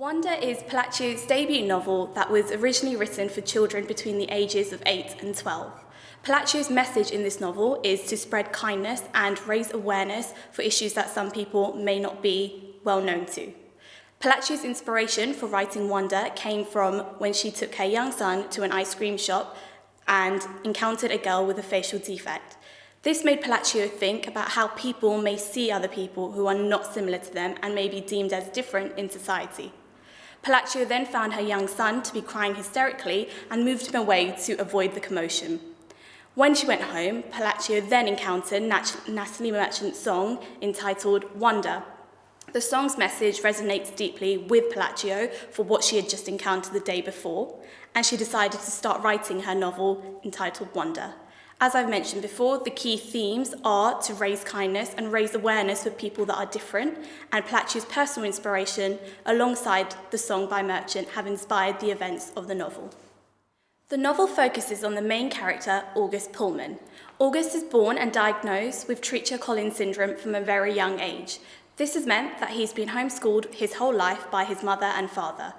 Wonder is Palaccio's debut novel that was originally written for children between the ages of 8 and 12. Palaccio's message in this novel is to spread kindness and raise awareness for issues that some people may not be well known to. Palaccio's inspiration for writing Wonder came from when she took her young son to an ice cream shop and encountered a girl with a facial defect. This made Palaccio think about how people may see other people who are not similar to them and may be deemed as different in society. Palacio then found her young son to be crying hysterically and moved him away to avoid the commotion. When she went home, Palacio then encountered Natalie Merchant's song entitled Wonder. The song's message resonates deeply with Palacio for what she had just encountered the day before, and she decided to start writing her novel entitled Wonder. As I've mentioned before, the key themes are to raise kindness and raise awareness for people that are different, and Palaccio's personal inspiration, alongside the song by Merchant, have inspired the events of the novel. The novel focuses on the main character, August Pullman. August is born and diagnosed with Treacher-Collins syndrome from a very young age. This has meant that he's been homeschooled his whole life by his mother and father.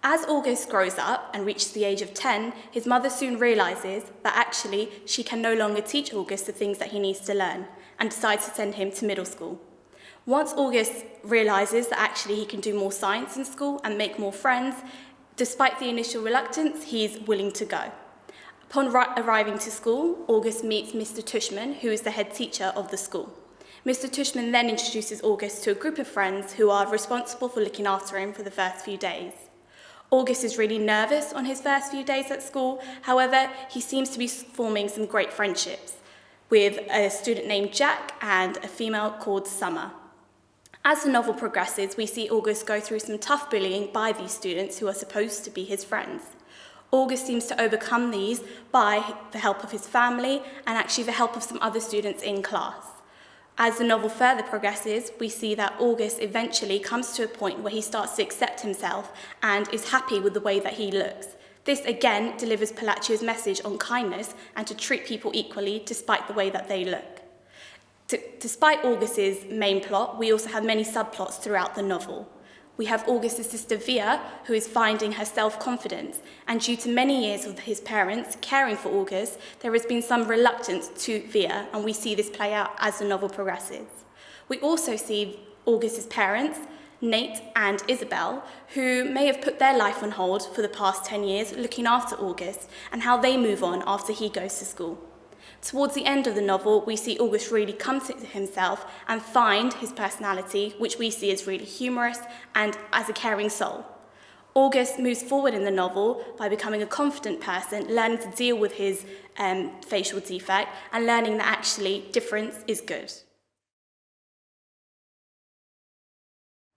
As August grows up and reaches the age of 10, his mother soon realises that actually she can no longer teach August the things that he needs to learn and decides to send him to middle school. Once August realises that actually he can do more science in school and make more friends, despite the initial reluctance, he's willing to go. Upon arriving to school, August meets Mr. Tushman, who is the head teacher of the school. Mr. Tushman then introduces August to a group of friends who are responsible for looking after him for the first few days. August is really nervous on his first few days at school. However, he seems to be forming some great friendships with a student named Jack and a female called Summer. As the novel progresses, we see August go through some tough bullying by these students who are supposed to be his friends. August seems to overcome these by the help of his family and actually the help of some other students in class. As the novel further progresses, we see that August eventually comes to a point where he starts to accept himself and is happy with the way that he looks. This again delivers Palaccio's message on kindness and to treat people equally despite the way that they look. Despite August's main plot, we also have many subplots throughout the novel. We have August's sister Via, who is finding her self-confidence, and due to many years of his parents caring for August, there has been some reluctance to Via, and we see this play out as the novel progresses. We also see August's parents, Nate and Isabel, who may have put their life on hold for the past 10 years looking after August, and how they move on after he goes to school. Towards the end of the novel, we see August really come to himself and find his personality, which we see as really humorous and as a caring soul. August moves forward in the novel by becoming a confident person, learning to deal with his facial defect and learning that actually difference is good.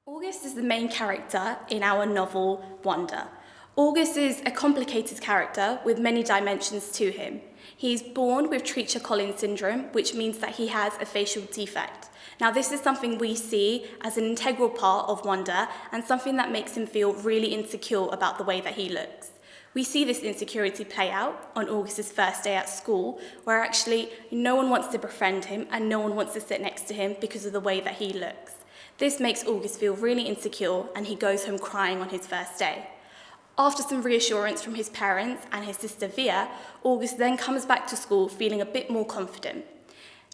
August is the main character in our novel, Wonder. August is a complicated character with many dimensions to him. He's born with Treacher-Collins syndrome, which means that he has a facial defect. Now, this is something we see as an integral part of Wonder and something that makes him feel really insecure about the way that he looks. We see this insecurity play out on August's first day at school, where actually no one wants to befriend him and no one wants to sit next to him because of the way that he looks. This makes August feel really insecure and he goes home crying on his first day. After some reassurance from his parents and his sister Via, August then comes back to school feeling a bit more confident.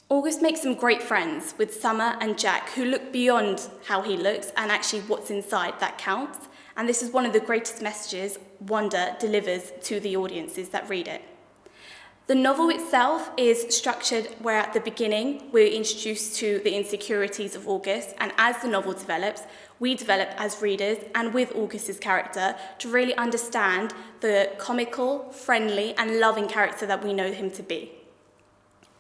August makes some great friends with Summer and Jack, who look beyond how he looks and actually what's inside that counts. And this is one of the greatest messages Wonder delivers to the audiences that read it. The novel itself is structured where at the beginning we're introduced to the insecurities of August, and as the novel develops, we develop as readers and with August's character to really understand the comical, friendly and loving character that we know him to be.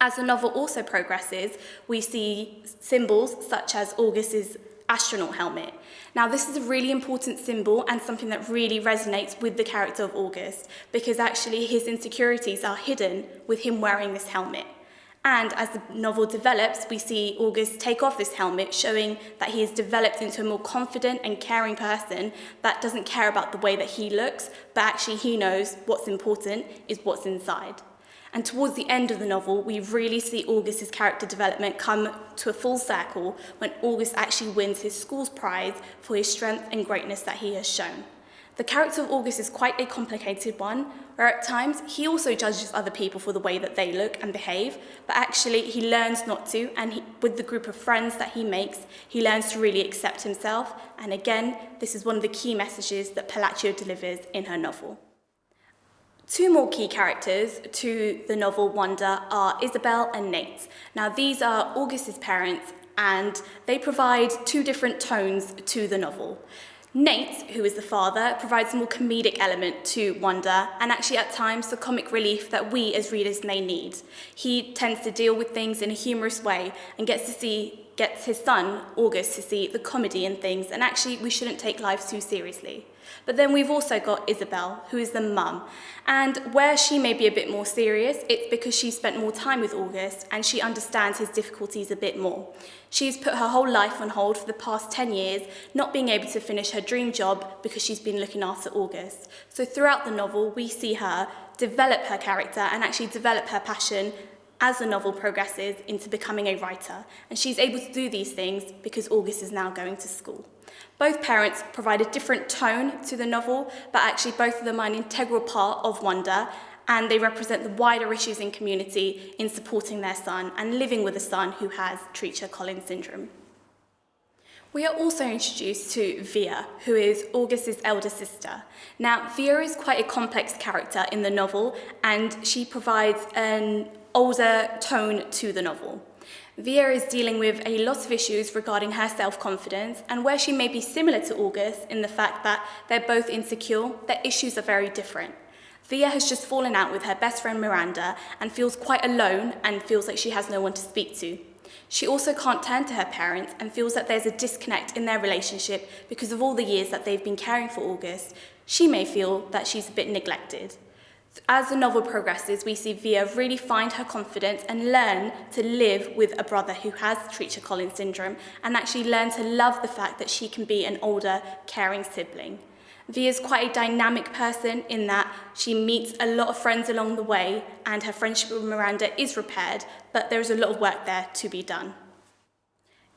As the novel also progresses, we see symbols such as August's astronaut helmet. Now, this is a really important symbol and something that really resonates with the character of August, because actually his insecurities are hidden with him wearing this helmet. And as the novel develops, we see August take off this helmet, showing that he has developed into a more confident and caring person that doesn't care about the way that he looks, but actually he knows what's important is what's inside. And towards the end of the novel, we really see August's character development come to a full circle when August actually wins his school's prize for his strength and greatness that he has shown. The character of August is quite a complicated one, where at times he also judges other people for the way that they look and behave, but actually he learns not to, and with the group of friends that he makes, he learns to really accept himself. And again, this is one of the key messages that Palacio delivers in her novel. Two more key characters to the novel Wonder are Isabel and Nate. Now, these are August's parents, and they provide two different tones to the novel. Nate, who is the father, provides a more comedic element to Wonder, and actually at times the comic relief that we as readers may need. He tends to deal with things in a humorous way and gets his son, August, to see the comedy in things, and actually we shouldn't take life too seriously. But then we've also got Isabel, who is the mum, and where she may be a bit more serious, it's because she's spent more time with August and she understands his difficulties a bit more. She's put her whole life on hold for the past 10 years, not being able to finish her dream job because she's been looking after August. So throughout the novel, we see her develop her character and actually develop her passion as the novel progresses into becoming a writer. And she's able to do these things because August is now going to school. Both parents provide a different tone to the novel, but actually both of them are an integral part of Wonder, and they represent the wider issues in community in supporting their son and living with a son who has Treacher-Collins syndrome. We are also introduced to Via, who is August's elder sister. Now, Via is quite a complex character in the novel, and she provides an older tone to the novel. Via is dealing with a lot of issues regarding her self-confidence, and where she may be similar to August in the fact that they're both insecure, their issues are very different. Via has just fallen out with her best friend Miranda and feels quite alone and feels like she has no one to speak to. She also can't turn to her parents and feels that there's a disconnect in their relationship because of all the years that they've been caring for August. She may feel that she's a bit neglected. As the novel progresses, we see Via really find her confidence and learn to live with a brother who has Treacher-Collins syndrome and actually learn to love the fact that she can be an older, caring sibling. Via is quite a dynamic person in that she meets a lot of friends along the way and her friendship with Miranda is repaired, but there is a lot of work there to be done.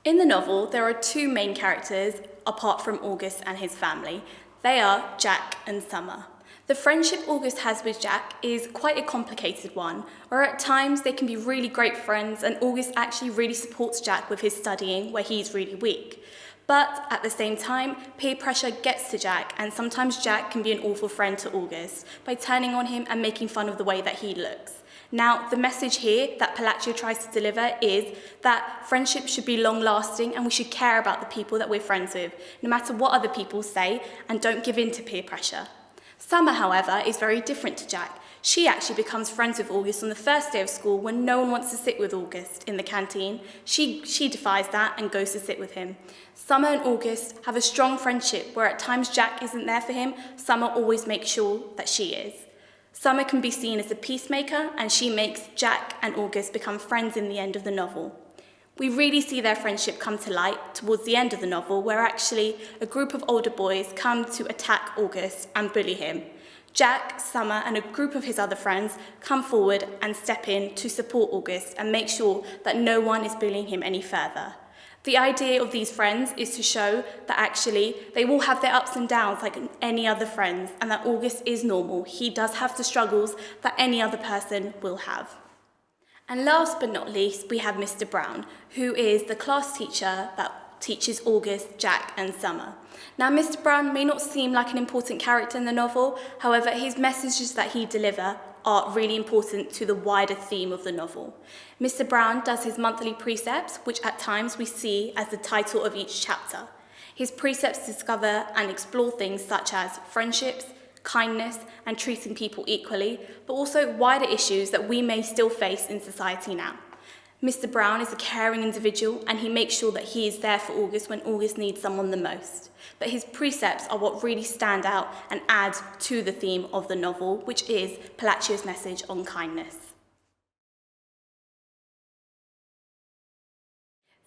In the novel, there are two main characters apart from August and his family. They are Jack and Summer. The friendship August has with Jack is quite a complicated one, where at times they can be really great friends and August actually really supports Jack with his studying where he's really weak. But at the same time, peer pressure gets to Jack, and sometimes Jack can be an awful friend to August by turning on him and making fun of the way that he looks. Now, the message here that Palacio tries to deliver is that friendship should be long-lasting and we should care about the people that we're friends with, no matter what other people say, and don't give in to peer pressure. Summer, however, is very different to Jack. She actually becomes friends with August on the first day of school when no one wants to sit with August in the canteen. She defies that and goes to sit with him. Summer and August have a strong friendship where at times Jack isn't there for him, Summer always makes sure that she is. Summer can be seen as a peacemaker, and she makes Jack and August become friends in the end of the novel. We really see their friendship come to light towards the end of the novel, where actually a group of older boys come to attack August and bully him. Jack, Summer, and a group of his other friends come forward and step in to support August and make sure that no one is bullying him any further. The idea of these friends is to show that actually they will have their ups and downs like any other friends, and that August is normal. He does have the struggles that any other person will have. And last but not least, we have Mr. Brown, who is the class teacher that teaches August, Jack, and Summer. Now, Mr. Brown may not seem like an important character in the novel, however, his messages that he delivers are really important to the wider theme of the novel. Mr. Brown does his monthly precepts, which at times we see as the title of each chapter. His precepts discover and explore things such as friendships, kindness, and treating people equally, but also wider issues that we may still face in society now. Mr. Brown is a caring individual, and he makes sure that he is there for August when August needs someone the most. But his precepts are what really stand out and add to the theme of the novel, which is Palacio's message on kindness.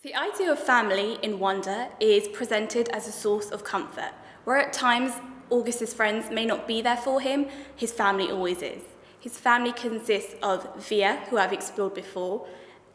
The idea of family in Wonder is presented as a source of comfort, where at times August's friends may not be there for him, his family always is. His family consists of Via, who I've explored before,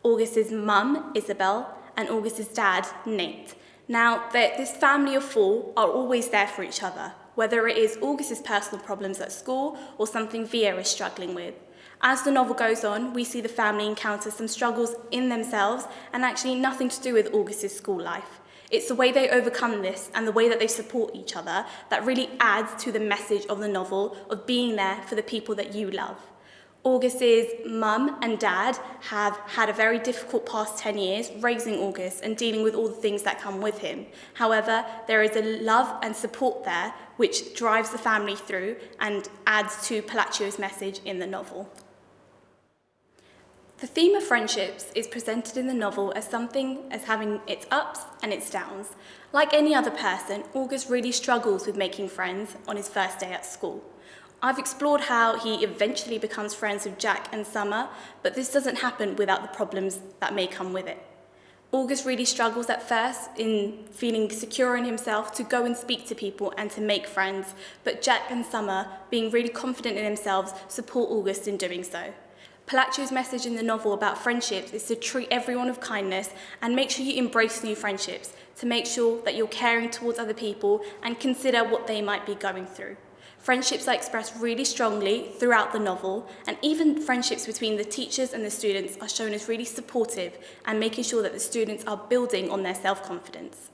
August's mum, Isabel, and August's dad, Nate. Now, this family of four are always there for each other, whether it is August's personal problems at school or something Via is struggling with. As the novel goes on, we see the family encounter some struggles in themselves and actually nothing to do with August's school life. It's the way they overcome this and the way that they support each other that really adds to the message of the novel of being there for the people that you love. August's mum and dad have had a very difficult past 10 years raising August and dealing with all the things that come with him. However, there is a love and support there which drives the family through and adds to Palaccio's message in the novel. The theme of friendships is presented in the novel as something as having its ups and its downs. Like any other person, August really struggles with making friends on his first day at school. I've explored how he eventually becomes friends with Jack and Summer, but this doesn't happen without the problems that may come with it. August really struggles at first in feeling secure in himself to go and speak to people and to make friends, but Jack and Summer, being really confident in themselves, support August in doing so. Palaccio's message in the novel about friendships is to treat everyone with kindness and make sure you embrace new friendships, to make sure that you're caring towards other people and consider what they might be going through. Friendships are expressed really strongly throughout the novel, and even friendships between the teachers and the students are shown as really supportive and making sure that the students are building on their self-confidence.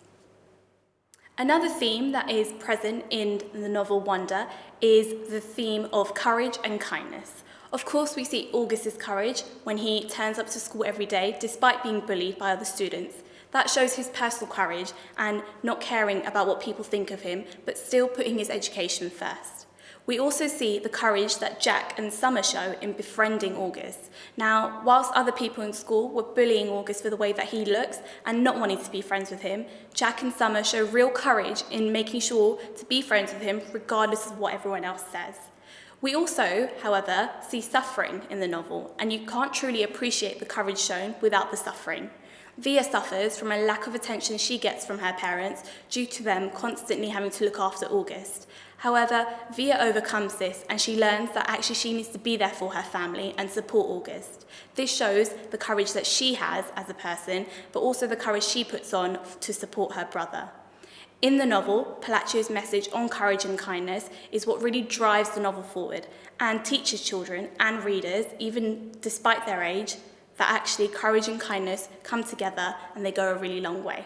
Another theme that is present in the novel Wonder is the theme of courage and kindness. Of course, we see August's courage when he turns up to school every day despite being bullied by other students. That shows his personal courage and not caring about what people think of him, but still putting his education first. We also see the courage that Jack and Summer show in befriending August. Now, whilst other people in school were bullying August for the way that he looks and not wanting to be friends with him, Jack and Summer show real courage in making sure to be friends with him regardless of what everyone else says. We also, however, see suffering in the novel, and you can't truly appreciate the courage shown without the suffering. Via suffers from a lack of attention she gets from her parents due to them constantly having to look after August. However, Via overcomes this and she learns that actually she needs to be there for her family and support August. This shows the courage that she has as a person, but also the courage she puts on to support her brother. In the novel, Palaccio's message on courage and kindness is what really drives the novel forward and teaches children and readers, even despite their age, that actually courage and kindness come together and they go a really long way.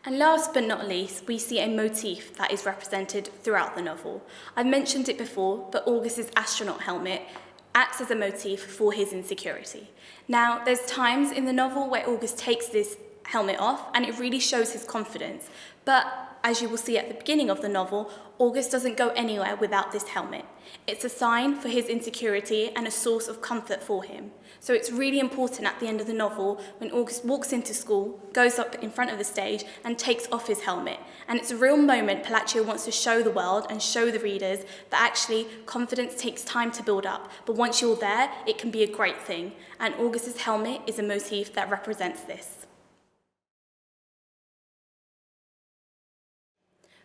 And last but not least, we see a motif that is represented throughout the novel. I've mentioned it before, but August's astronaut helmet acts as a motif for his insecurity. Now, there's times in the novel where August takes this helmet off and it really shows his confidence, but as you will see at the beginning of the novel, August doesn't go anywhere without this helmet. It's a sign for his insecurity and a source of comfort for him. So it's really important at the end of the novel when August walks into school, goes up in front of the stage and takes off his helmet. And it's a real moment Palaccio wants to show the world and show the readers that actually confidence takes time to build up, but once you're there, it can be a great thing. And August's helmet is a motif that represents this.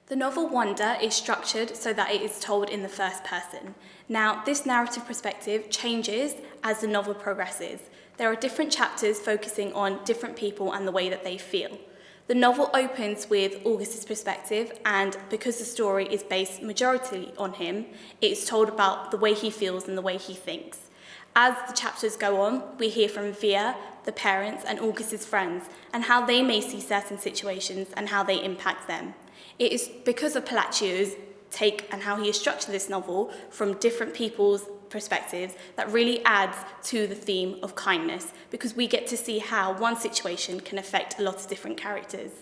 The novel Wonder is structured so that it is told in the first person. Now, this narrative perspective changes as the novel progresses. There are different chapters focusing on different people and the way that they feel. The novel opens with August's perspective, and because the story is based majority on him, it is told about the way he feels and the way he thinks. As the chapters go on, we hear from Via, the parents, and August's friends, and how they may see certain situations and how they impact them. It is because of Palaccio's take and how he has structured this novel from different people's perspectives that really adds to the theme of kindness, because we get to see how one situation can affect a lot of different characters.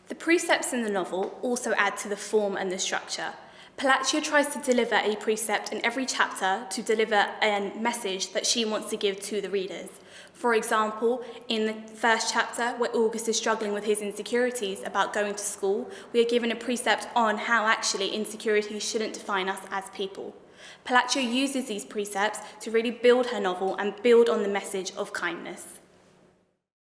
The precepts in the novel also add to the form and the structure. Palacio tries to deliver a precept in every chapter to deliver a message that she wants to give to the readers. For example, in the first chapter, where August is struggling with his insecurities about going to school, we are given a precept on how actually insecurities shouldn't define us as people. Palacio uses these precepts to really build her novel and build on the message of kindness.